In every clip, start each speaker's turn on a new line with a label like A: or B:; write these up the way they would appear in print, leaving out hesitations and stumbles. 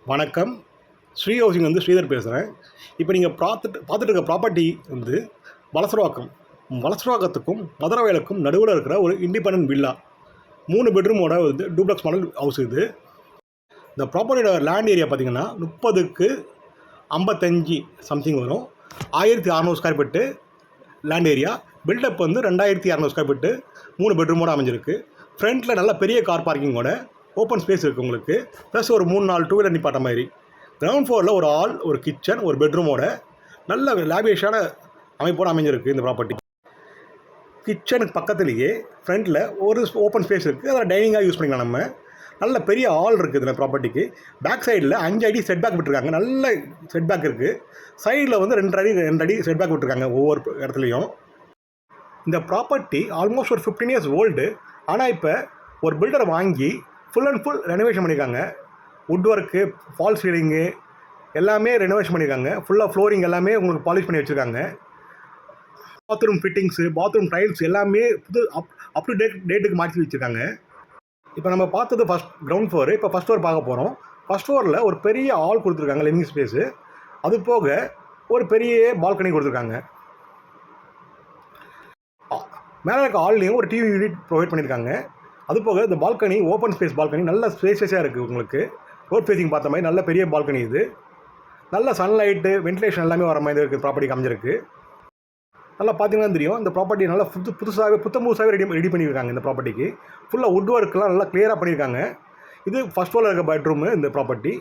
A: வணக்கம். ஸ்ரீ ஹவுசிங் ஸ்ரீதர் பேசுகிறேன். இப்போ நீங்கள் பார்த்துட்டு இருக்க ப்ராப்பர்ட்டி வலசரவாக்கம். வலசரவாக்கத்துக்கும் மதுரவயலுக்கும் நடுவில் இருக்கிற ஒரு இண்டிபெண்டன்ட் வில்லா. 3 பெட்ரூமோட டூப்ளக்ஸ் மாடல் ஹவுஸ் இது. இந்த ப்ராப்பர்ட்டியோட லேண்ட் ஏரியா பார்த்தீங்கன்னா 30க்கு 55 சம்திங் வரும். 1600 square feet land area. Built up 2200 square feet 3 பெட்ரூமோடு அமைஞ்சிருக்கு. ஃப்ரண்ட்டில் நல்ல பெரிய கார் பார்க்கிங்கோட ஓப்பன் ஸ்பேஸ் இருக்குது உங்களுக்கு. ப்ளஸ் ஒரு 3-4 டூ வீலர் நிப்பாட்ட மாதிரி. கிரவுண்ட் ஃப்ளோரில் ஒரு ஹால், ஒரு கிச்சன், ஒரு பெட்ரூமோட நல்ல லேவியஸான அமைப்போடு அமைஞ்சிருக்கு இந்த ப்ராப்பர்ட்டி. கிச்சனுக்கு பக்கத்துலேயே ஃப்ரண்ட்டில் ஒரு ஓப்பன் ஸ்பேஸ் இருக்குது. அதில் டைனிங்காக யூஸ் பண்ணிக்கலாம் நம்ம. நல்ல பெரிய ஹால் இருக்குது இந்த ப்ராப்பர்ட்டிக்கு. பேக் சைடில் 5 அடி செட் பேக் விட்டுருக்காங்க. நல்ல செட் பேக் இருக்குது. சைடில் 2 அடி செட் பேக் விட்டுருக்காங்க ஒவ்வொரு இடத்துலையும். இந்த ப்ராப்பர்ட்டி ஆல்மோஸ்ட் ஒரு 15 இயர்ஸ் ஓல்டு. ஆனால் இப்போ ஒரு பில்டரை வாங்கி ஃபுல் அண்ட் ஃபுல் ரெனோவேஷன் பண்ணியிருக்காங்க. வுட் ஒர்க்கு, ஃபால் சீலிங்கு எல்லாமே ரெனோவேஷன் பண்ணியிருக்காங்க. ஃபுல்லாக ஃப்ளோரிங் எல்லாமே உங்களுக்கு பாலிஷ் பண்ணி வச்சுருக்காங்க. பாத்ரூம் ஃபிட்டிங்ஸு, பாத்ரூம் டைல்ஸ் எல்லாமே அப் டு டேட்டுக்கு மாற்றி வச்சுருக்காங்க. இப்போ நம்ம பார்த்தது கிரவுண்ட் ஃப்ளோரு. இப்போ ஃபஸ்ட் ஃப்ளோர் பார்க்க போகிறோம். ஃபஸ்ட் ஃப்ளோரில் ஒரு பெரிய ஹால் கொடுத்துருக்காங்க, லிவிங் ஸ்பேஸு. அது போக ஒரு பெரிய பால்கனி கொடுத்துருக்காங்க. மேலே இருக்க ஹால்லையும் ஒரு டிவி யூனிட் ப்ரொவைட் பண்ணியிருக்காங்க. அது போக இந்த பால்கனி ஓப்பன் ஸ்பேஸ் பால்கனி நல்ல ஸ்பேஸஸாக இருக்குது உங்களுக்கு. ரோட் ஃபேஸிங் பார்த்த மாதிரி நல்ல பெரிய பால்கனி இது. நல்ல சன்லைட்டு, வென்டிலேஷன் எல்லாமே வர மாதிரி இருக்குது ப்ராப்பர்ட்டிக்கு அமைஞ்சிருக்கு. நல்லா பார்த்தீங்கன்னா தெரியும், இந்த ப்ராப்பர்ட்டி நல்லா புதுசாகவே ரெடி பண்ணியிருக்காங்க. இந்த ப்ராப்பர்ட்டிக்கு ஃபுல்லாக வுட் ஒர்க்லாம் நல்லா கிளியராக பண்ணியிருக்காங்க. இது ஃபஸ்ட் ஃப்ளோரில் இருக்க பெட்ரூமு இந்த ப்ராப்பர்ட்டி.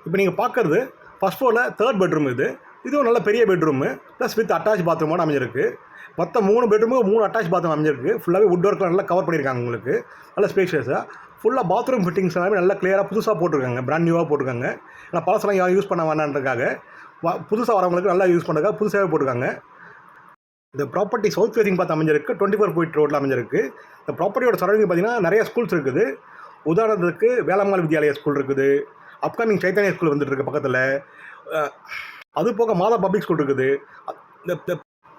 A: இப்போ நீங்கள் பார்க்குறது ஃபஸ்ட் ஃப்ளோரில் 3rd பெட்ரூம் இது. இதுவும் நல்ல பெரிய பெட்ரூமு ப்ளஸ் வித் அட்டாச் பாத்ரூமோடு அமைஞ்சிருக்கு. மொத்தம் 3 பெட்ரூமு 3 அட்டாச் பாத்ரூம் அமைஞ்சிருக்கு. ஃபுல்லாகவே வுட் ஒர்க்லாம் நல்லா கவர் பண்ணியிருக்காங்க உங்களுக்கு. நல்ல ஸ்பேஷியஸாக ஃபுல்லாக பாத்ரூம் ஃபிட்டிங்ஸ் எல்லாமே நல்லா கிளியராக புதுசாக போட்டிருக்காங்க. பிராண்ட் நியூவாக போட்டிருக்காங்க. ஏன்னா பழசெல்லாம் யாரும் யூஸ் பண்ண வேண்டான்றதுக்காக புதுசாக வரவங்களுக்கு நல்லா யூஸ் பண்ணுறதுக்காக புதுசாகவே போட்டிருக்காங்க. இந்த ப்ராப்பர்ட்டி சவுத் ஃபேஸிங் பார்த்து அமைஞ்சிருக்கு. 24 ஃபீட் ரோட்டில் அமைஞ்சிருக்கு. இந்த ப்ராப்பர்ட்டியோட சரௌண்டிங் பார்த்தீங்கன்னா நிறைய ஸ்கூல்ஸ் இருக்குது. உதாரணத்துக்கு வேலம்மாள் வித்யாலயா ஸ்கூல் இருக்குது. அப்கமிங் சைத்தன்யா ஸ்கூல் வந்துட்டு இருக்கு பக்கத்தில். அது போக மாதா பப்ளிக் ஸ்கூல் இருக்குது.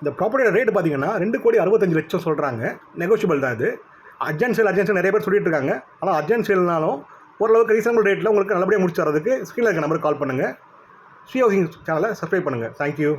A: இந்த ப்ராப்பர்ட்டியோட ரேட்டு பார்த்தீங்கன்னா 2,65,00,000 சொல்கிறாங்க. நெகோஷியபிள் தான் இது. அர்ஜென்ட் சேல் நிறைய பேர் சொல்லிட்டு இருக்காங்க. ஆனால் அர்ஜென்ட் சேல்னாலும் ஓரளவுக்கு ரீசனபிள் ரேட்டில் உங்களுக்கு நல்லபடியாக முடிச்சு தரதுக்கு ஸ்க்ரீனில் இருக்க நம்பருக்கு கால் பண்ணுங்கள். ஸ்ரீ ஹவுசிங் சேனலை சப்ஸ்கிரைப் பண்ணுங்கள். தேங்க்யூ.